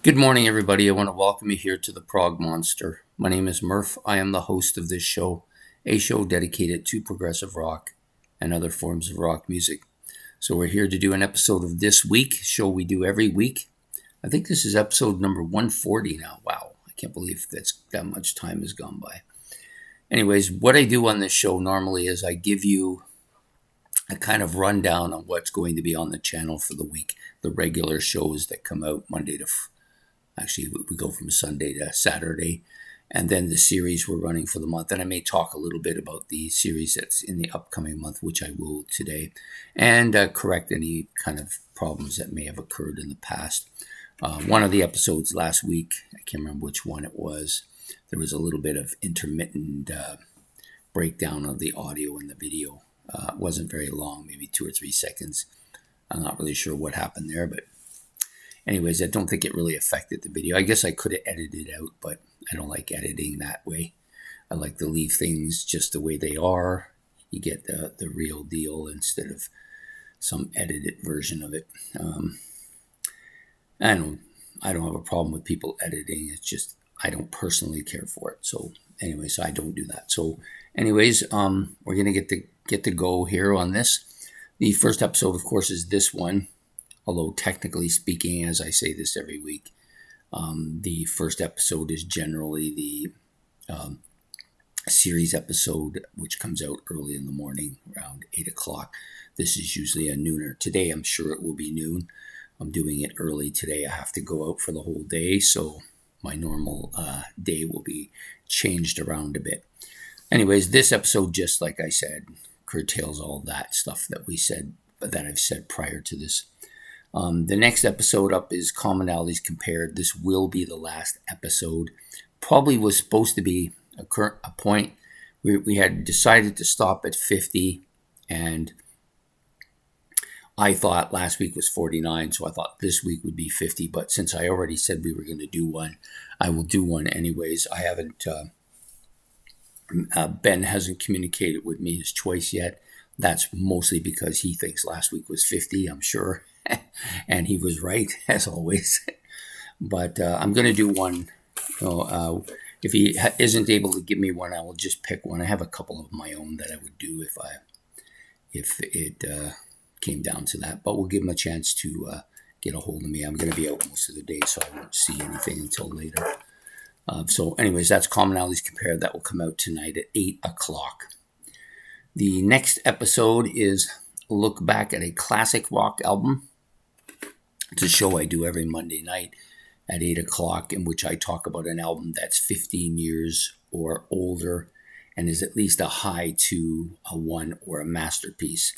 Good morning, everybody. I want to welcome you here to the Prog Monster. My name is Murph. I am the host of this show, a show dedicated to progressive rock and other forms of rock music. So we're here to do an episode of this week, show we do every week. I think this is episode number 140 now. Wow, I can't believe that much time has gone by. Anyways, what I do on this show normally is I give you a kind of rundown on what's going to be on the channel for the week, the regular shows that come out Actually, we go from Sunday to Saturday, and then the series we're running for the month. And I may talk a little bit about the series that's in the upcoming month, which I will today, and correct any kind of problems that may have occurred in the past. One of the episodes last week, I can't remember which one it was, there was a little bit of intermittent breakdown of the audio and the video. It wasn't very long, maybe 2 or 3 seconds. I'm not really sure what happened there, but anyways, I don't think it really affected the video. I guess I could have edited it out, but I don't like editing that way. I like to leave things just the way they are. You get the real deal instead of some edited version of it. I don't have a problem with people editing. It's just I don't personally care for it. So anyways, I don't do that. So anyways, we're gonna get to go here on this. The first episode, of course, is this one. Although technically speaking, as I say this every week, the first episode is generally the series episode, which comes out early in the morning, around 8 o'clock. This is usually a nooner. Today, I'm sure it will be noon. I'm doing it early today. I have to go out for the whole day, so my normal day will be changed around a bit. Anyways, this episode, just like I said, curtails all that stuff that I've said prior to this. The next episode up is Commonalities Compared. This will be the last episode. Probably was supposed to be a point. We had decided to stop at 50, and I thought last week was 49, so I thought this week would be 50. But since I already said we were going to do one, I will do one anyways. I haven't. Ben hasn't communicated with me his choice yet. That's mostly because he thinks last week was 50, I'm sure. And he was right, as always. But I'm going to do one. If he isn't able to give me one, I will just pick one. I have a couple of my own that I would do if it came down to that. But we'll give him a chance to get a hold of me. I'm going to be out most of the day, so I won't see anything until later. So anyways, that's Commonalities Compared. That will come out tonight at 8 o'clock. The next episode is a look back at a classic rock album. It's a show I do every Monday night at 8 o'clock, in which I talk about an album that's 15 years or older and is at least a high to a 1 or a masterpiece.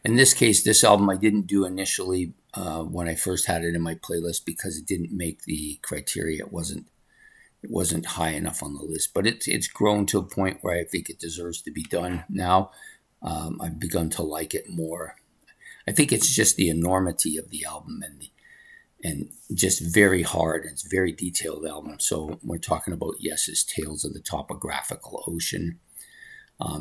In this case, this album I didn't do initially when I first had it in my playlist because it didn't make the criteria. It wasn't high enough on the list, but it's grown to a point where I think it deserves to be done now. I've begun to like it more. I think it's just the enormity of the album and just very hard. It's a very detailed album. So we're talking about Yes's Tales of the Topographical Ocean.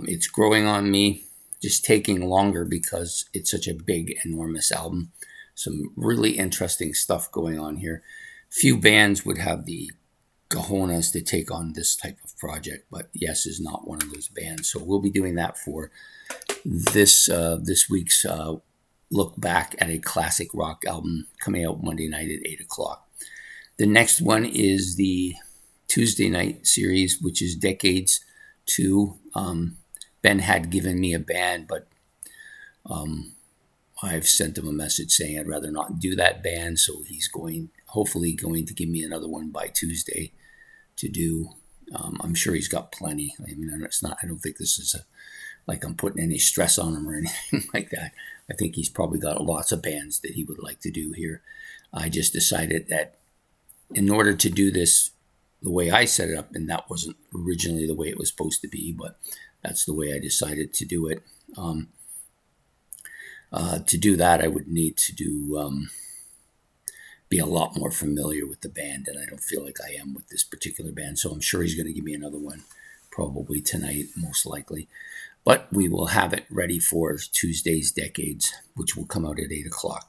It's growing on me, just taking longer because it's such a big, enormous album. Some really interesting stuff going on here. Few bands would have the cojones to take on this type of project, but Yes is not one of those bands. So we'll be doing that for this week's look back at a classic rock album coming out Monday night at 8 o'clock. The next one is the Tuesday night series, which is Decades 2. Ben had given me a band, but I've sent him a message saying I'd rather not do that band, so he's hopefully going to give me another one by Tuesday to do. I'm sure he's got plenty. I mean, I don't think this is like I'm putting any stress on him or anything like that. I think he's probably got lots of bands that he would like to do here. I just decided that in order to do this the way I set it up, and that wasn't originally the way it was supposed to be, but that's the way I decided to do it. To do that, I would need to be a lot more familiar with the band, and I don't feel like I am with this particular band. So I'm sure he's going to give me another one, probably tonight, most likely. But we will have it ready for Tuesday's Decades, which will come out at 8 o'clock.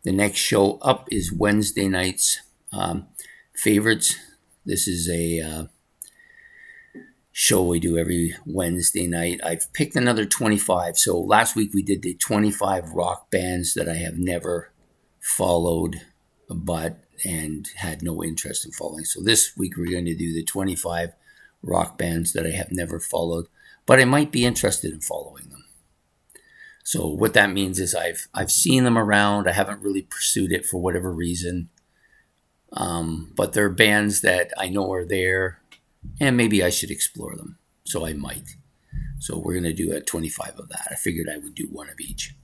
The next show up is Wednesday night's Favorites. This is a show we do every Wednesday night. I've picked another 25. So last week we did the 25 rock bands that I have never followed and had no interest in following. So this week we're going to do the 25 rock bands that I have never followed, but I might be interested in following them. So what that means is I've seen them around. I haven't really pursued it for whatever reason. But they're bands that I know are there, and maybe I should explore them. So I might. So we're going to do 25 of that. I figured I would do one of each.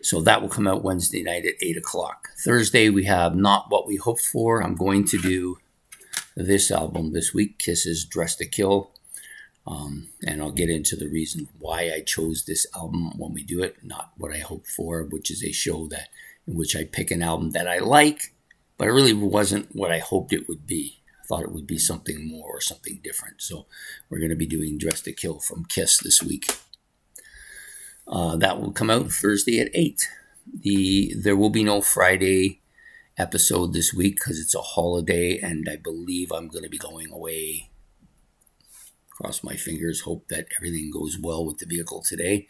So that will come out Wednesday night at 8 o'clock. Thursday, we have Not What We Hoped For. I'm going to do this album this week, Kiss's Dress to Kill. And I'll get into the reason why I chose this album when we do it. Not What I Hoped For, which is a show in which I pick an album that I like, but it really wasn't what I hoped it would be. I thought it would be something more or something different. So we're going to be doing Dress to Kill from Kiss this week. That will come out Thursday at 8. There will be no Friday episode this week because it's a holiday, and I believe I'm going to be going away. Cross my fingers, hope that everything goes well with the vehicle today.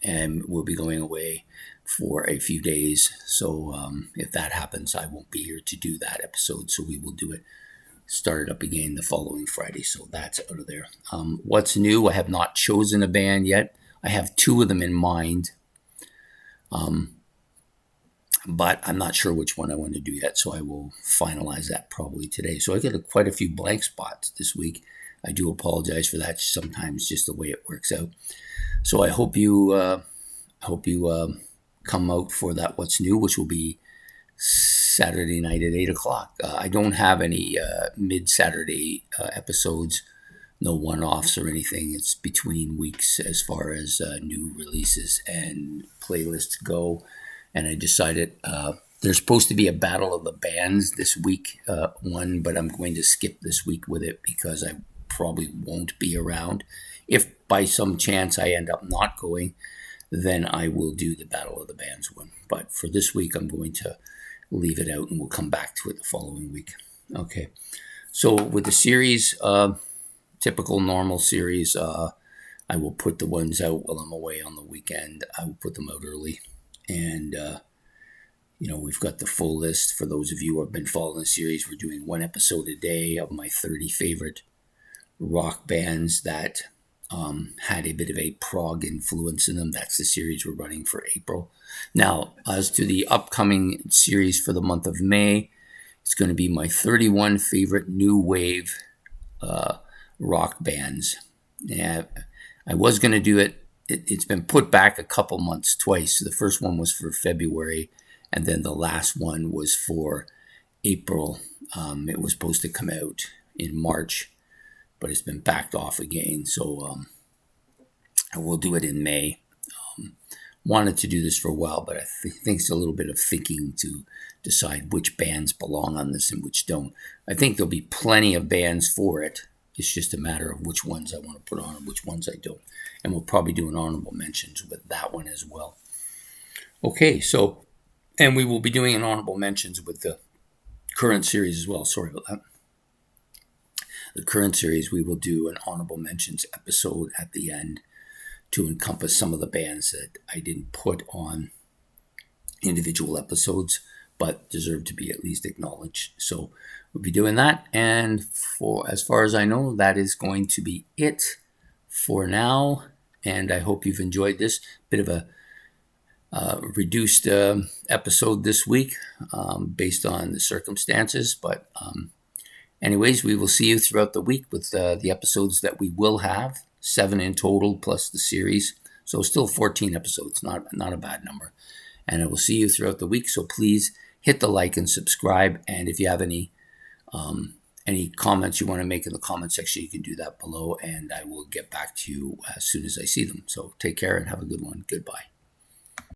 And we'll be going away for a few days. So if that happens, I won't be here to do that episode. So we will do it, start it up again the following Friday. So that's out of there. What's new? I have not chosen a band yet. I have 2 of them in mind. But I'm not sure which one I want to do yet. So I will finalize that probably today. So I got quite a few blank spots this week. I do apologize for that. Sometimes just the way it works out. So I hope you come out for that What's New, which will be Saturday night at 8 o'clock. I don't have any mid-Saturday episodes, no one-offs or anything. It's between weeks as far as new releases and playlists go. And I decided there's supposed to be a Battle of the Bands this week, one, but I'm going to skip this week with it because I probably won't be around. If by some chance I end up not going, then I will do the Battle of the Bands one. But for this week, I'm going to leave it out and we'll come back to it the following week. Okay. So with the series, typical normal series, I will put the ones out while I'm away on the weekend. I will put them out early. And, we've got the full list. For those of you who have been following the series, we're doing 1 episode a day of my 30 favorite rock bands that had a bit of a prog influence in them. That's the series we're running for April. Now, as to the upcoming series for the month of May, it's going to be my 31 favorite new wave rock bands. Yeah, I was going to do it. It's been put back a couple months twice. The first one was for February, and then the last one was for April. It was supposed to come out in March, but it's been backed off again. So I will do it in May. Wanted to do this for a while, but I think it's a little bit of thinking to decide which bands belong on this and which don't. I think there'll be plenty of bands for it. It's just a matter of which ones I want to put on and which ones I don't. And we'll probably do an honorable mentions with that one as well. Okay, so, and we will be doing an honorable mentions with the current series as well. Sorry about that. The current series, we will do an honorable mentions episode at the end to encompass some of the bands that I didn't put on individual episodes, but deserve to be at least acknowledged. So we'll be doing that. And for as far as I know, that is going to be it for now. And I hope you've enjoyed this bit of a reduced episode this week based on the circumstances. But anyways, we will see you throughout the week with the episodes that we will have. 7 in total plus the series. So still 14 episodes, not a bad number. And I will see you throughout the week. So please hit the like and subscribe. And if you have any comments you want to make in the comment section, you can do that below. And I will get back to you as soon as I see them. So take care and have a good one. Goodbye.